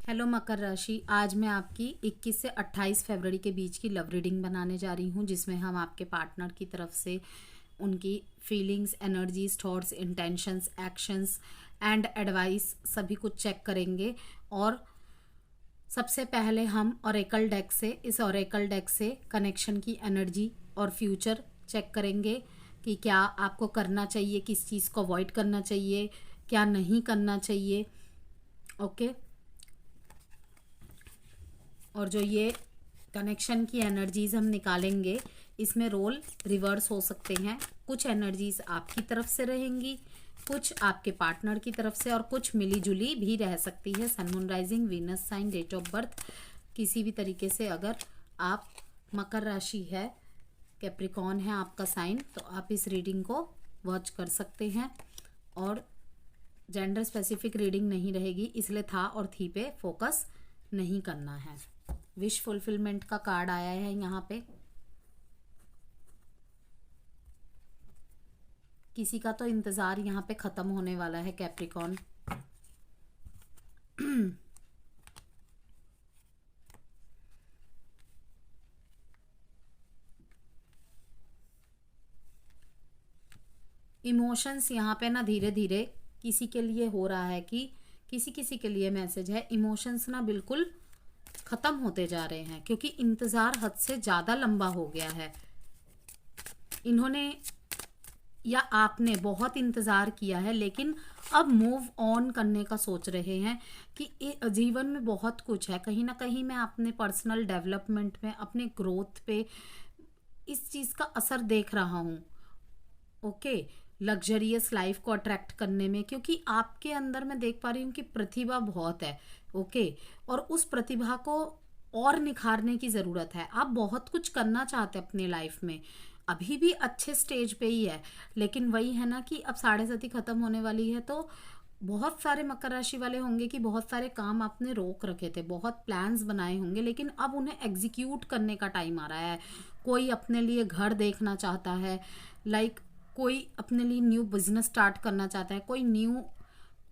Hello मकर राशि। आज मैं आपकी 21 से 28 फरवरी के बीच की लव रीडिंग बनाने जा रही हूँ, जिसमें हम आपके पार्टनर की तरफ से उनकी feelings, energies, thoughts, intentions, actions and advice सभी कुछ चेक करेंगे। और सबसे पहले हम ओरेकल डेक से कनेक्शन की एनर्जी और फ्यूचर चेक करेंगे कि क्या आपको करना चाहिए, किस चीज़ को अवॉइड करना चाहिए, क्या नहीं करना चाहिए। ओके। और जो ये कनेक्शन की एनर्जीज हम निकालेंगे, इसमें रोल रिवर्स हो सकते हैं। कुछ एनर्जीज आपकी तरफ से रहेंगी, कुछ आपके पार्टनर की तरफ से, और कुछ मिली जुली भी रह सकती है। Sun, moon, rising, Venus sign, date of birth, किसी भी तरीके से अगर आप मकर राशि है, कैप्रिकॉर्न है आपका साइन, तो आप इस रीडिंग को वॉच कर सकते हैं। और जेंडर स्पेसिफिक रीडिंग नहीं रहेगी, इसलिए था और थी पे फोकस नहीं करना है। विश फुलफिलमेंट का कार्ड आया है यहाँ पे। किसी का तो इंतजार यहाँ पे खत्म होने वाला है, कैप्रिकॉर्न। इमोशंस यहाँ पे ना धीरे धीरे किसी के लिए हो रहा है कि किसी किसी के लिए मैसेज है, इमोशंस ना बिल्कुल खत्म होते जा रहे हैं, क्योंकि इंतजार हद से ज्यादा लंबा हो गया है। इन्होंने या आपने बहुत इंतजार किया है, लेकिन अब मूव ऑन करने का सोच रहे हैं कि जीवन में बहुत कुछ है। कहीं ना कहीं मैं अपने पर्सनल डेवलपमेंट में, अपने ग्रोथ पे इस चीज का असर देख रहा हूँ। ओके। लग्जरियस लाइफ को अट्रैक्ट करने में, क्योंकि आपके अंदर मैं देख पा रही हूँ कि प्रतिभा बहुत है। ओके। और उस प्रतिभा को और निखारने की ज़रूरत है। आप बहुत कुछ करना चाहते हैं अपनी लाइफ में, अभी भी अच्छे स्टेज पे ही है, लेकिन वही है ना कि अब 7:30 खत्म होने वाली है, तो बहुत सारे मकर राशि वाले होंगे कि बहुत सारे काम आपने रोक रखे थे, बहुत प्लान्स बनाए होंगे, लेकिन अब उन्हें एग्जीक्यूट करने का टाइम आ रहा है। कोई अपने लिए घर देखना चाहता है, लाइक कोई अपने लिए न्यू बिजनेस स्टार्ट करना चाहता है, कोई न्यू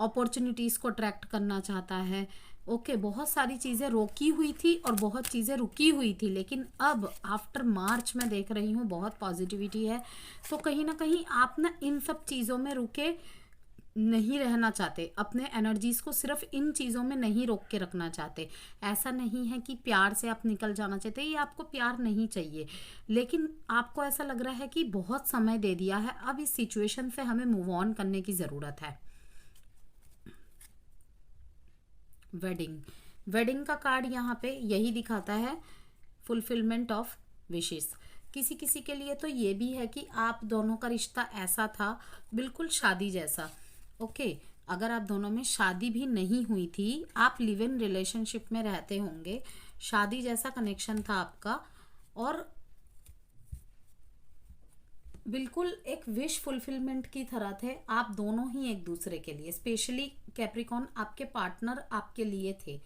अपॉर्चुनिटीज़ को अट्रैक्ट करना चाहता है। ओके। बहुत सारी चीज़ें रोकी हुई थी और बहुत चीज़ें रुकी हुई थी, लेकिन अब आफ्टर मार्च मैं देख रही हूँ बहुत पॉजिटिविटी है। तो कहीं ना कहीं आप ना इन सब चीज़ों में रुके नहीं रहना चाहते, अपने एनर्जीज को सिर्फ इन चीज़ों में नहीं रोक के रखना चाहते। ऐसा नहीं है कि प्यार से आप निकल जाना चाहते, ये आपको प्यार नहीं चाहिए, लेकिन आपको ऐसा लग रहा है कि बहुत समय दे दिया है, अब इस सिचुएशन से हमें मूव ऑन करने की ज़रूरत है। वेडिंग का कार्ड यहाँ पे यही दिखाता है, फुलफिलमेंट ऑफ विशेस। किसी किसी के लिए तो ये भी है कि आप दोनों का रिश्ता ऐसा था, बिल्कुल शादी जैसा। ओके। अगर आप दोनों में शादी भी नहीं हुई थी, आप लिव इन रिलेशनशिप में रहते होंगे, शादी जैसा कनेक्शन था आपका, और बिल्कुल एक विश फुलफिलमेंट की तरह थे आप दोनों ही एक दूसरे के लिए। स्पेशली कैप्रिकॉर्न, आपके पार्टनर आपके लिए थे,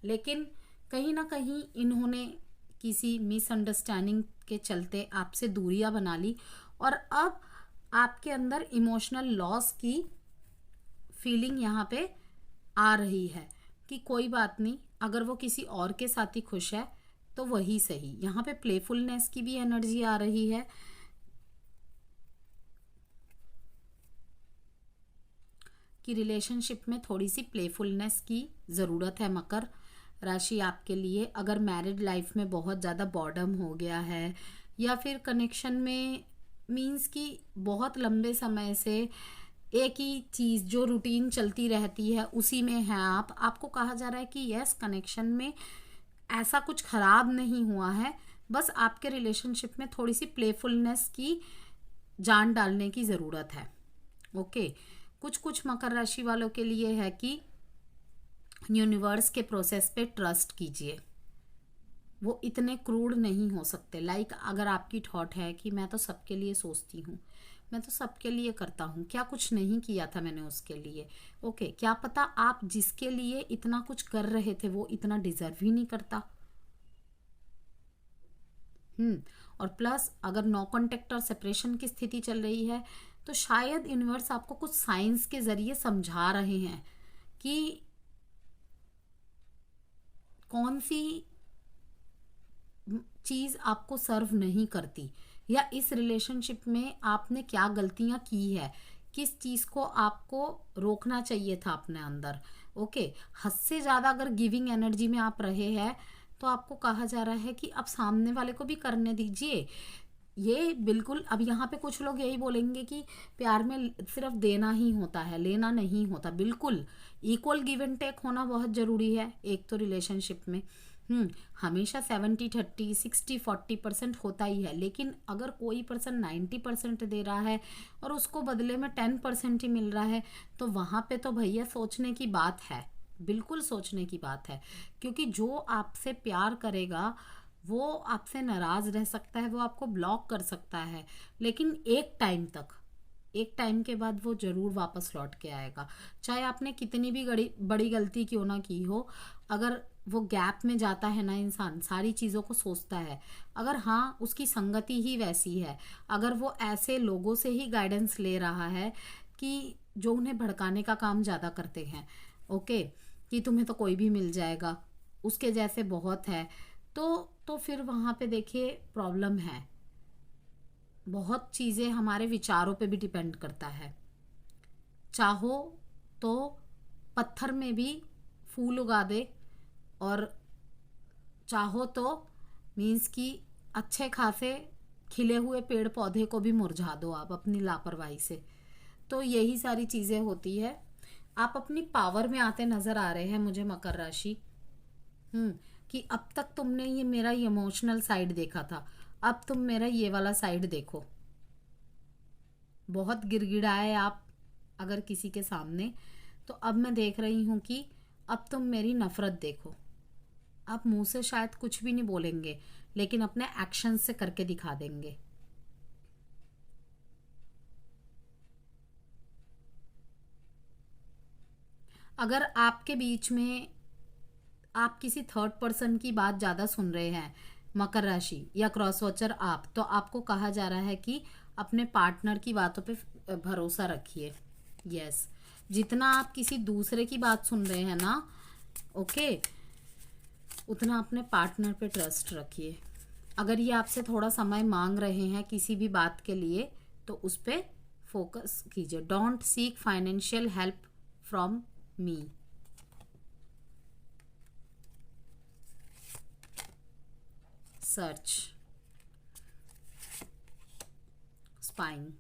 लेकिन कहीं ना कहीं इन्होंने किसी मिसअंडरस्टैंडिंग के चलते आपसे दूरियां बना ली, और अब आपके अंदर इमोशनल लॉस की फीलिंग यहाँ पे आ रही है कि कोई बात नहीं, अगर वो किसी और के साथ ही खुश है तो वही सही। यहाँ पे प्लेफुलनेस की भी एनर्जी आ रही है कि रिलेशनशिप में थोड़ी सी प्लेफुलनेस की ज़रूरत है मकर राशि आपके लिए। अगर मैरिड लाइफ में बहुत ज़्यादा बॉर्डम हो गया है, या फिर कनेक्शन में मीन्स कि बहुत लंबे समय से एक ही चीज़ जो रूटीन चलती रहती है उसी में है आपको कहा जा रहा है कि यस, कनेक्शन में ऐसा कुछ खराब नहीं हुआ है, बस आपके रिलेशनशिप में थोड़ी सी प्लेफुलनेस की जान डालने की ज़रूरत है। ओके। कुछ कुछ मकर राशि वालों के लिए है कि यूनिवर्स के प्रोसेस पे ट्रस्ट कीजिए, वो इतने क्रूड नहीं हो सकते। लाइक अगर आपकी थॉट है कि मैं तो सबके लिए सोचती हूँ, मैं तो सबके लिए करता हूँ, क्या कुछ नहीं किया था मैंने उसके लिए। ओके। क्या पता आप जिसके लिए इतना कुछ कर रहे थे वो इतना डिजर्व ही नहीं करता। और प्लस अगर नो कांटेक्ट और सेपरेशन की स्थिति चल रही है, तो शायद यूनिवर्स आपको कुछ साइंस के जरिए समझा रहे हैं कि कौन सी चीज़ आपको सर्व नहीं करती, या इस रिलेशनशिप में आपने क्या गलतियां की है, किस चीज़ को आपको रोकना चाहिए था अपने अंदर। ओके, हद से ज़्यादा अगर गिविंग एनर्जी में आप रहे हैं तो आपको कहा जा रहा है कि अब सामने वाले को भी करने दीजिए। ये बिल्कुल, अब यहाँ पे कुछ लोग यही बोलेंगे कि प्यार में सिर्फ देना ही होता है, लेना नहीं होता। बिल्कुल, इक्वल गिव एंड टेक होना बहुत ज़रूरी है एक तो रिलेशनशिप में। हमेशा 70-30, 60-40% होता ही है, लेकिन अगर कोई पर्सन 90% दे रहा है और उसको बदले में 10% ही मिल रहा है, तो वहाँ पे तो भैया सोचने की बात है, बिल्कुल सोचने की बात है। क्योंकि जो आपसे प्यार करेगा वो आपसे नाराज़ रह सकता है, वो आपको ब्लॉक कर सकता है, लेकिन एक टाइम तक, एक टाइम के बाद वो ज़रूर वापस लौट के आएगा। चाहे आपने कितनी भी बड़ी गलती क्यों ना की हो, अगर वो गैप में जाता है ना, इंसान सारी चीज़ों को सोचता है। अगर हाँ, उसकी संगति ही वैसी है, अगर वो ऐसे लोगों से ही गाइडेंस ले रहा है कि जो उन्हें भड़काने का काम ज़्यादा करते हैं, ओके, कि तुम्हें तो कोई भी मिल जाएगा, उसके जैसे बहुत है, तो फिर वहाँ पे देखिए प्रॉब्लम है। बहुत चीज़ें हमारे विचारों पे भी डिपेंड करता है। चाहो तो पत्थर में भी फूल उगा दे, और चाहो तो मीन्स कि अच्छे खासे खिले हुए पेड़ पौधे को भी मुरझा दो आप अपनी लापरवाही से। तो यही सारी चीज़ें होती है। आप अपनी पावर में आते नज़र आ रहे हैं मुझे, मकर राशि। हम्म, कि अब तक तुमने ये मेरा इमोशनल साइड देखा था, अब तुम मेरा ये वाला साइड देखो। बहुत गिड़गिड़ाए आप अगर किसी के सामने, तो अब मैं देख रही हूँ कि अब तुम मेरी नफरत देखो। आप मुंह से शायद कुछ भी नहीं बोलेंगे, लेकिन अपने एक्शन से करके दिखा देंगे। अगर आपके बीच में आप किसी थर्ड पर्सन की बात ज़्यादा सुन रहे हैं, मकर राशि या क्रॉस वॉचर आप, तो आपको कहा जा रहा है कि अपने पार्टनर की बातों पे भरोसा रखिए। यस, जितना आप किसी दूसरे की बात सुन रहे हैं ना, ओके, उतना अपने पार्टनर पे ट्रस्ट रखिए। अगर ये आपसे थोड़ा समय मांग रहे हैं किसी भी बात के लिए, तो उस पर फोकस कीजिए। Don't seek financial help from me. Search spying.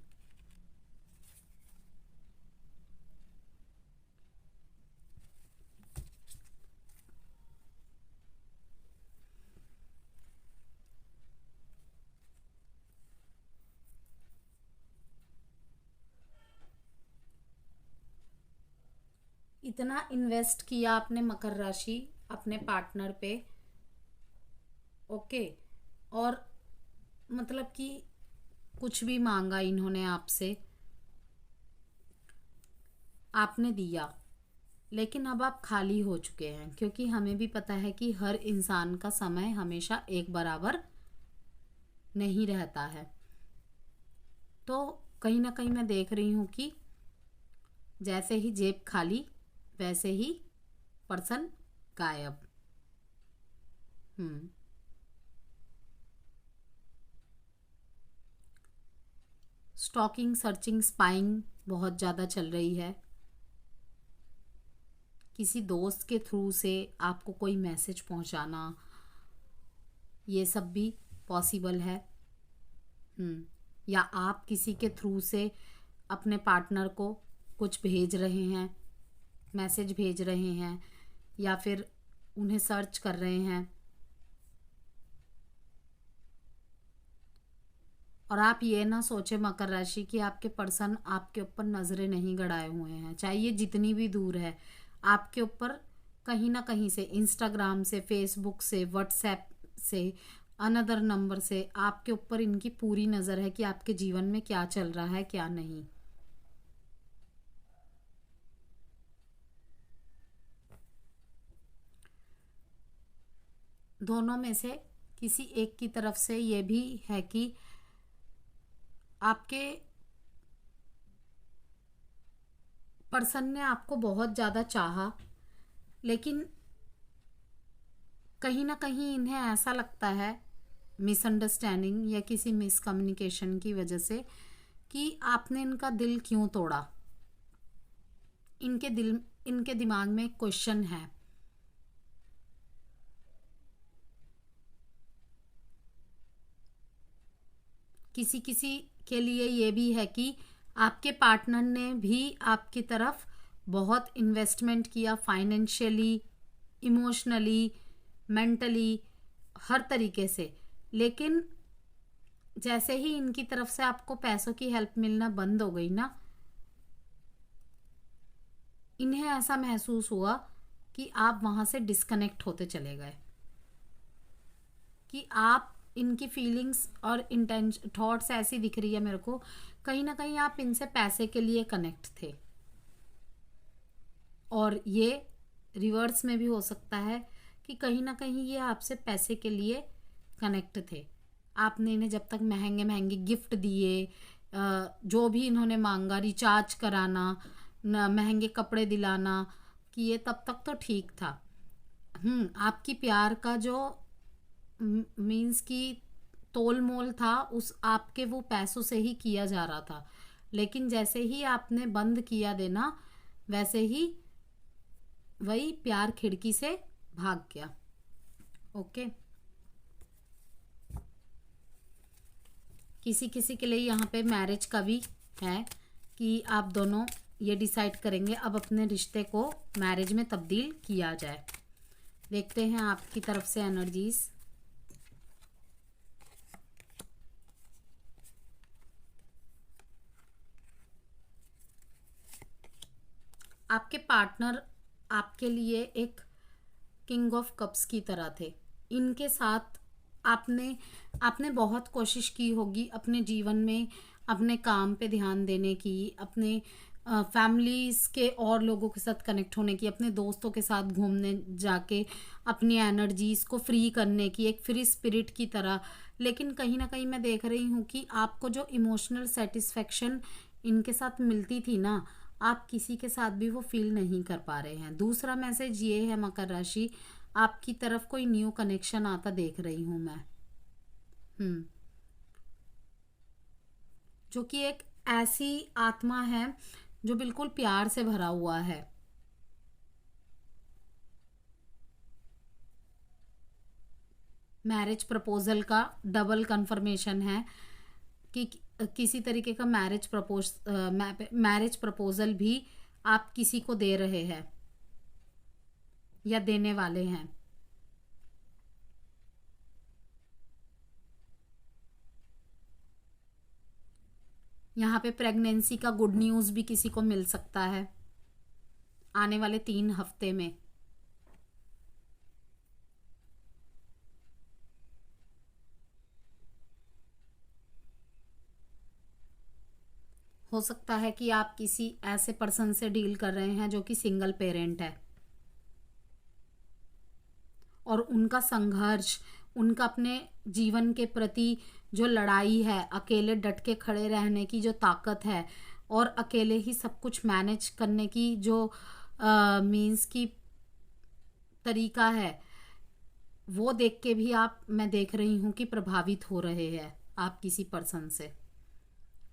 इतना इन्वेस्ट किया आपने मकर राशि अपने पार्टनर पे, ओके, और मतलब कि कुछ भी मांगा इन्होंने आपसे, आपने दिया, लेकिन अब आप खाली हो चुके हैं। क्योंकि हमें भी पता है कि हर इंसान का समय हमेशा एक बराबर नहीं रहता है। तो कहीं ना कहीं मैं देख रही हूँ कि जैसे ही जेब खाली, वैसे ही पर्सन गायब। हम्म, स्टॉकिंग, सर्चिंग, स्पाइंग बहुत ज़्यादा चल रही है। किसी दोस्त के थ्रू से आपको कोई मैसेज पहुंचाना, ये सब भी पॉसिबल है। या आप किसी के थ्रू से अपने पार्टनर को कुछ भेज रहे हैं, मैसेज भेज रहे हैं, या फिर उन्हें सर्च कर रहे हैं। और आप ये ना सोचे मकर राशि कि आपके पर्सन आपके ऊपर नज़रें नहीं गड़ाए हुए हैं, चाहे ये जितनी भी दूर है आपके ऊपर, कहीं ना कहीं से, इंस्टाग्राम से, फेसबुक से, व्हाट्सएप से, अनदर नंबर से आपके ऊपर इनकी पूरी नज़र है कि आपके जीवन में क्या चल रहा है क्या नहीं। दोनों में से किसी एक की तरफ से ये भी है कि आपके पर्सन ने आपको बहुत ज़्यादा चाहा, लेकिन कहीं ना कहीं इन्हें ऐसा लगता है, मिसअंडरस्टैंडिंग या किसी मिसकम्युनिकेशन की वजह से, कि आपने इनका दिल क्यों तोड़ा। इनके दिमाग में एक क्वेश्चन है। किसी किसी के लिए ये भी है कि आपके पार्टनर ने भी आपकी तरफ बहुत इन्वेस्टमेंट किया, फाइनेंशियली, इमोशनली, मेंटली, हर तरीके से, लेकिन जैसे ही इनकी तरफ से आपको पैसों की हेल्प मिलना बंद हो गई ना, इन्हें ऐसा महसूस हुआ कि आप वहां से डिस्कनेक्ट होते चले गए, कि आप इनकी फीलिंग्स और इंटेंशन थॉट्स ऐसी दिख रही है मेरे को, कहीं ना कहीं आप इनसे पैसे के लिए कनेक्ट थे। और ये रिवर्स में भी हो सकता है कि कहीं ना कहीं ये आपसे पैसे के लिए कनेक्ट थे। आपने इन्हें जब तक महंगे महंगे गिफ्ट दिए, जो भी इन्होंने मांगा, रिचार्ज कराना, महंगे कपड़े दिलाना किए, तब तक तो ठीक था। आपकी प्यार का जो मीन्स की तोल मोल था, उस आपके वो पैसों से ही किया जा रहा था। लेकिन जैसे ही आपने बंद किया देना, वैसे ही वही प्यार खिड़की से भाग गया। ओके। किसी किसी के लिए यहाँ पे मैरिज का भी है कि आप दोनों ये डिसाइड करेंगे अब अपने रिश्ते को मैरिज में तब्दील किया जाए। देखते हैं आपकी तरफ से एनर्जीज। आपके पार्टनर आपके लिए एक किंग ऑफ कप्स की तरह थे। इनके साथ आपने आपने बहुत कोशिश की होगी अपने जीवन में अपने काम पे ध्यान देने की, अपने फैमिलीज के और लोगों के साथ कनेक्ट होने की, अपने दोस्तों के साथ घूमने जाके अपनी एनर्जीज को फ्री करने की, एक फ्री स्पिरिट की तरह। लेकिन कहीं ना कहीं मैं देख रही हूँ कि आपको जो इमोशनल सेटिस्फेक्शन इनके साथ मिलती थी ना, आप किसी के साथ भी वो फील नहीं कर पा रहे हैं। दूसरा मैसेज ये है मकर राशि, आपकी तरफ कोई न्यू कनेक्शन आता देख रही हूं मैं। जो कि एक ऐसी आत्मा है जो बिल्कुल प्यार से भरा हुआ है। मैरिज प्रपोजल का डबल कंफर्मेशन है कि किसी तरीके का मैरिज प्रपोजल भी आप किसी को दे रहे हैं या देने वाले हैं। यहाँ पे प्रेगनेंसी का गुड न्यूज़ भी किसी को मिल सकता है आने वाले 3 हफ्ते में। हो सकता है कि आप किसी ऐसे पर्सन से डील कर रहे हैं जो कि सिंगल पेरेंट है, और उनका संघर्ष, उनका अपने जीवन के प्रति जो लड़ाई है, अकेले डट के खड़े रहने की जो ताकत है, और अकेले ही सब कुछ मैनेज करने की जो मीन्स की तरीका है, वो देख के भी मैं देख रही हूँ कि प्रभावित हो रहे हैं आप किसी पर्सन से।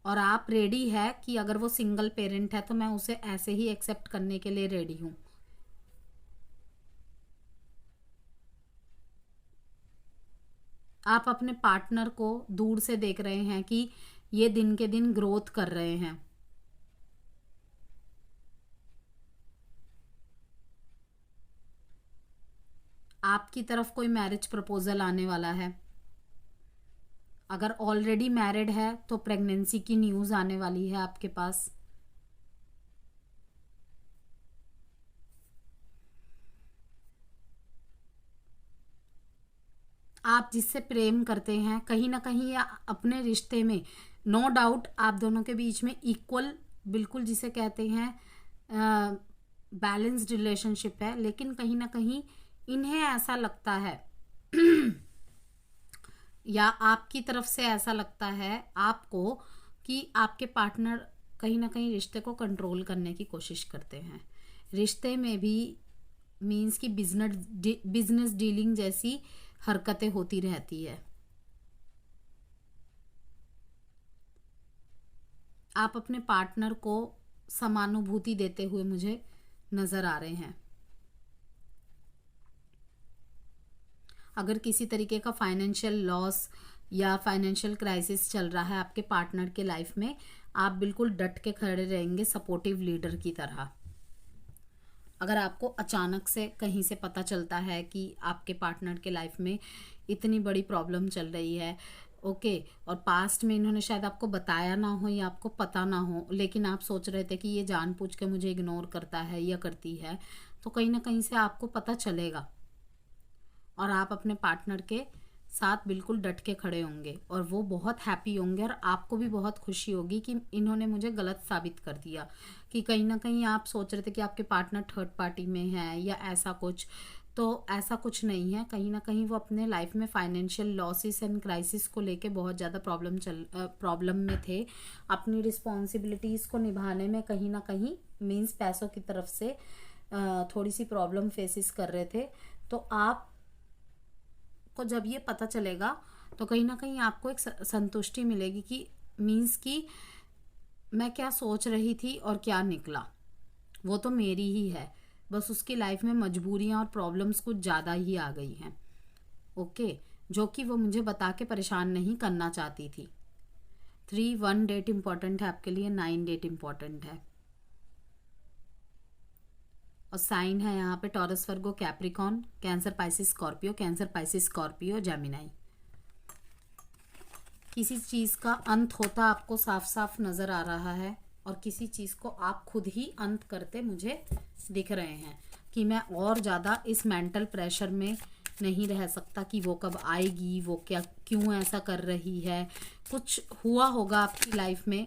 और आप रेडी है कि अगर वो सिंगल पेरेंट है तो मैं उसे ऐसे ही एक्सेप्ट करने के लिए रेडी हूँ। आप अपने पार्टनर को दूर से देख रहे हैं कि ये दिन के दिन ग्रोथ कर रहे हैं। आपकी तरफ कोई मैरिज प्रपोजल आने वाला है। अगर ऑलरेडी मैरिड है तो प्रेगनेंसी की न्यूज़ आने वाली है आपके पास। आप जिससे प्रेम करते हैं, कहीं ना कहीं अपने रिश्ते में नो डाउट आप दोनों के बीच में इक्वल, बिल्कुल जिसे कहते हैं बैलेंस्ड रिलेशनशिप है, लेकिन कहीं ना कहीं इन्हें ऐसा लगता है या आपकी तरफ से ऐसा लगता है आपको कि आपके पार्टनर कहीं ना कहीं रिश्ते को कंट्रोल करने की कोशिश करते हैं। रिश्ते में भी मीन्स कि बिजनेस डीलिंग जैसी हरकतें होती रहती है। आप अपने पार्टनर को समानुभूति देते हुए मुझे नजर आ रहे हैं। अगर किसी तरीके का फाइनेंशियल लॉस या फाइनेंशियल क्राइसिस चल रहा है आपके पार्टनर के लाइफ में, आप बिल्कुल डट के खड़े रहेंगे सपोर्टिव लीडर की तरह। अगर आपको अचानक से कहीं से पता चलता है कि आपके पार्टनर के लाइफ में इतनी बड़ी प्रॉब्लम चल रही है, ओके, और पास्ट में इन्होंने शायद आपको बताया ना हो या आपको पता ना हो, लेकिन आप सोच रहे थे कि ये जानबूझ के मुझे इग्नोर करता है या करती है, तो कहीं ना कहीं से आपको पता चलेगा और आप अपने पार्टनर के साथ बिल्कुल डट के खड़े होंगे और वो बहुत हैप्पी होंगे और आपको भी बहुत खुशी होगी कि इन्होंने मुझे गलत साबित कर दिया। कि कहीं ना कहीं आप सोच रहे थे कि आपके पार्टनर थर्ड पार्टी में है या ऐसा कुछ, तो ऐसा कुछ नहीं है। कहीं ना कहीं वो अपने लाइफ में फाइनेंशियल लॉसेस एंड क्राइसिस को लेके बहुत ज़्यादा प्रॉब्लम में थे। अपनी रिस्पॉन्सिबिलिटीज़ को निभाने में कहीं ना कहीं मीन्स पैसों की तरफ से थोड़ी सी प्रॉब्लम फेसिस कर रहे थे। तो आप को जब ये पता चलेगा तो कहीं ना कहीं आपको एक संतुष्टि मिलेगी कि मीन्स कि मैं क्या सोच रही थी और क्या निकला, वो तो मेरी ही है, बस उसकी लाइफ में मजबूरियां और प्रॉब्लम्स कुछ ज़्यादा ही आ गई हैं, ओके, जो कि वो मुझे बता के परेशान नहीं करना चाहती थी। 3-1 डेट इम्पॉर्टेंट है आपके लिए, 9 डेट इम्पॉर्टेंट है। और साइन है यहाँ पे Taurus, Virgo, Capricorn, Cancer, Pisces, Scorpio, Cancer, Pisces, Scorpio, Gemini. किसी चीज़ का अंत होता आपको साफ साफ नज़र आ रहा है और किसी चीज़ को आप खुद ही अंत करते मुझे दिख रहे हैं कि मैं और ज़्यादा इस मेंटल प्रेशर में नहीं रह सकता कि वो कब आएगी, वो क्या क्यों ऐसा कर रही है, कुछ हुआ होगा आपकी लाइफ में।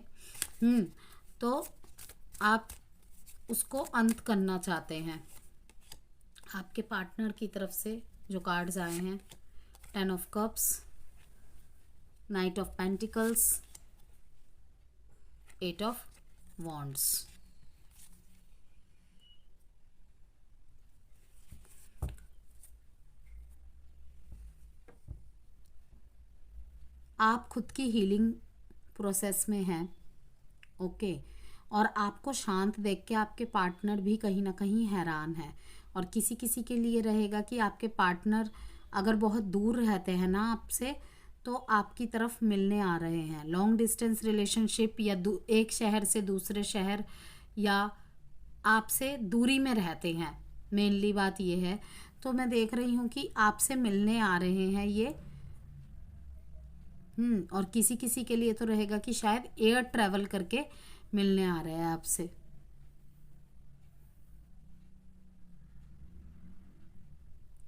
तो आप उसको अंत करना चाहते हैं। आपके पार्टनर की तरफ से जो कार्ड्स आए हैं, 10 of cups, night of pentacles, 8 of wands. आप खुद की हीलिंग प्रोसेस में हैं, ओके, और आपको शांत देख के आपके पार्टनर भी कहीं ना कहीं हैरान है। और किसी किसी के लिए रहेगा कि आपके पार्टनर अगर बहुत दूर रहते हैं ना आपसे, तो आपकी तरफ मिलने आ रहे हैं। लॉन्ग डिस्टेंस रिलेशनशिप या एक शहर से दूसरे शहर या आपसे दूरी में रहते हैं, मेनली बात ये है। तो मैं देख रही हूँ कि आपसे मिलने आ रहे हैं ये। और किसी किसी के लिए तो रहेगा कि शायद एयर ट्रैवल करके मिलने आ रहे हैं आपसे।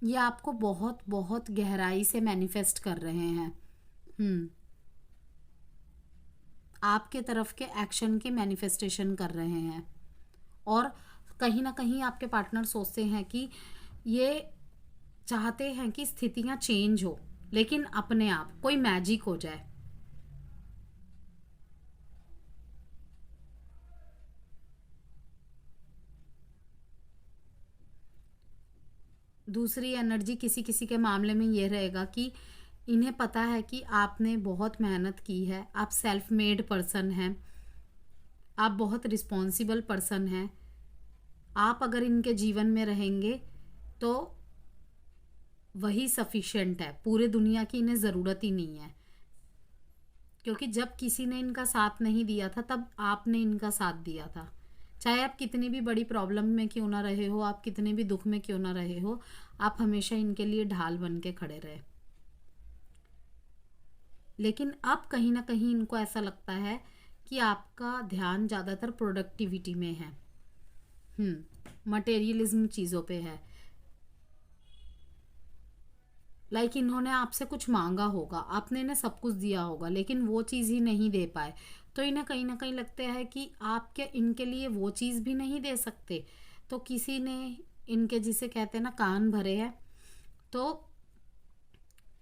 ये आपको बहुत बहुत गहराई से मैनिफेस्ट कर रहे हैं। आपके तरफ के एक्शन की मैनिफेस्टेशन कर रहे हैं। और कहीं ना कहीं आपके पार्टनर सोचते हैं कि ये चाहते हैं कि स्थितियां चेंज हो, लेकिन अपने आप कोई मैजिक हो जाए। दूसरी एनर्जी किसी किसी के मामले में ये रहेगा कि इन्हें पता है कि आपने बहुत मेहनत की है, आप सेल्फ मेड पर्सन हैं, आप बहुत रिस्पॉन्सिबल पर्सन हैं। आप अगर इनके जीवन में रहेंगे तो वही सफिशिएंट है, पूरे दुनिया की इन्हें ज़रूरत ही नहीं है। क्योंकि जब किसी ने इनका साथ नहीं दिया था तब आपने इनका साथ दिया था। चाहे आप कितनी भी बड़ी प्रॉब्लम में क्यों ना रहे हो, आप कितने भी दुख में क्यों ना रहे हो, आप हमेशा इनके लिए ढाल बन के खड़े रहे। लेकिन अब कहीं ना कहीं इनको ऐसा लगता है कि आपका ध्यान ज़्यादातर प्रोडक्टिविटी में है, मटेरियलिज्म चीज़ों पे है। लाइक इन्होंने आपसे कुछ मांगा होगा, आपने इन्हें सब कुछ दिया होगा, लेकिन वो चीज़ ही नहीं दे पाए। तो इन्हें कहीं ना कहीं लगता है कि आप क्या इनके लिए वो चीज़ भी नहीं दे सकते। तो किसी ने इनके, जिसे कहते हैं ना, कान भरे हैं। तो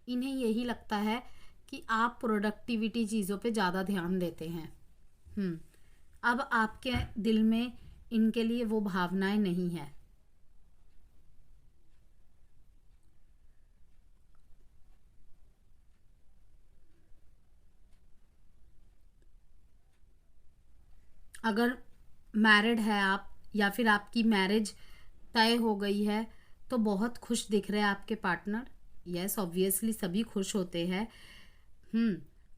इन्हें यही लगता है कि आप प्रोडक्टिविटी चीज़ों पे ज़्यादा ध्यान देते हैं। अब आपके दिल में इनके लिए वो भावनाएं नहीं है। अगर मैरिड है आप या फिर आपकी मैरिज तय हो गई है तो बहुत खुश दिख रहे हैं आपके पार्टनर। यस, ऑब्वियसली सभी खुश होते हैं।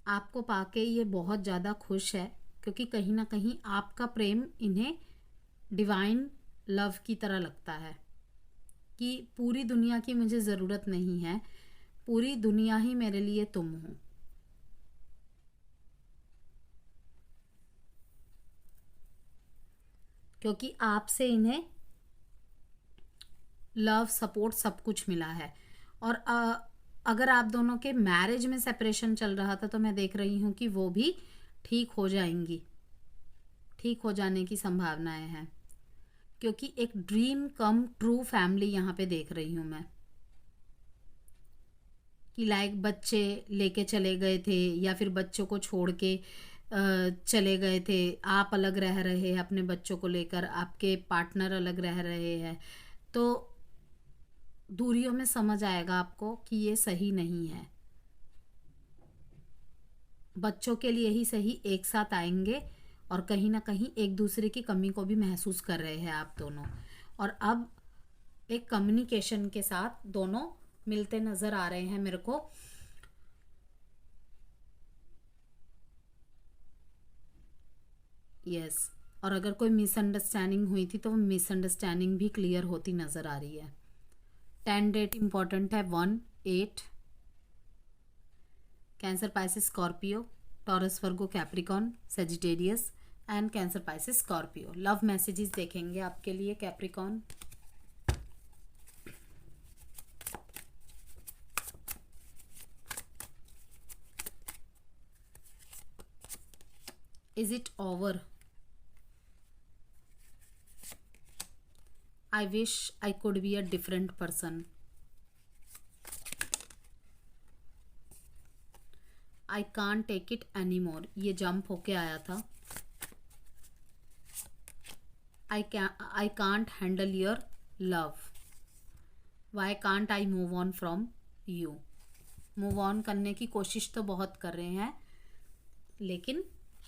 आपको पाके ये बहुत ज़्यादा खुश है, क्योंकि कहीं ना कहीं आपका प्रेम इन्हें डिवाइन लव की तरह लगता है कि पूरी दुनिया की मुझे ज़रूरत नहीं है, पूरी दुनिया ही मेरे लिए तुम हो। क्योंकि आपसे इन्हें लव, सपोर्ट सब कुछ मिला है। और अगर आप दोनों के मैरिज में सेपरेशन चल रहा था तो मैं देख रही हूँ कि वो भी ठीक हो जाएंगी, ठीक हो जाने की संभावनाएं हैं, क्योंकि एक ड्रीम कम ट्रू फैमिली यहाँ पे देख रही हूँ मैं कि लाइक बच्चे लेके चले गए थे या फिर बच्चों को छोड़ के चले गए थे, आप अलग रह रहे हैं अपने बच्चों को लेकर, आपके पार्टनर अलग रह रहे हैं, तो दूरियों में समझ आएगा आपको कि ये सही नहीं है। बच्चों के लिए ही सही एक साथ आएंगे और कहीं ना कहीं एक दूसरे की कमी को भी महसूस कर रहे हैं आप दोनों, और अब एक कम्युनिकेशन के साथ दोनों मिलते नजर आ रहे हैं मेरे को। यस, और अगर कोई मिसअंडरस्टैंडिंग हुई थी तो वो मिसअंडरस्टैंडिंग भी क्लियर होती नजर आ रही है। 10 डेट इंपॉर्टेंट है, 1, 8, cancer, Pisces, Scorpio, taurus, Virgo, Capricorn, Sagittarius and cancer, Pisces, Scorpio. Love messages देखेंगे आपके लिए Capricorn. Is it over? I wish I could be a different person. I can't take it anymore. ये jump होके आया था। I can't handle your love. Why can't I move on from you? Move on करने की कोशिश तो बहुत कर रहे हैं लेकिन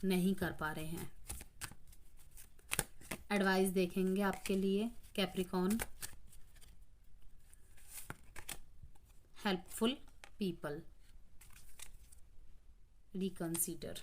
नहीं कर पा रहे हैं। एडवाइस देखेंगे आपके लिए कैप्रिकॉन। Helpful people, reconsider.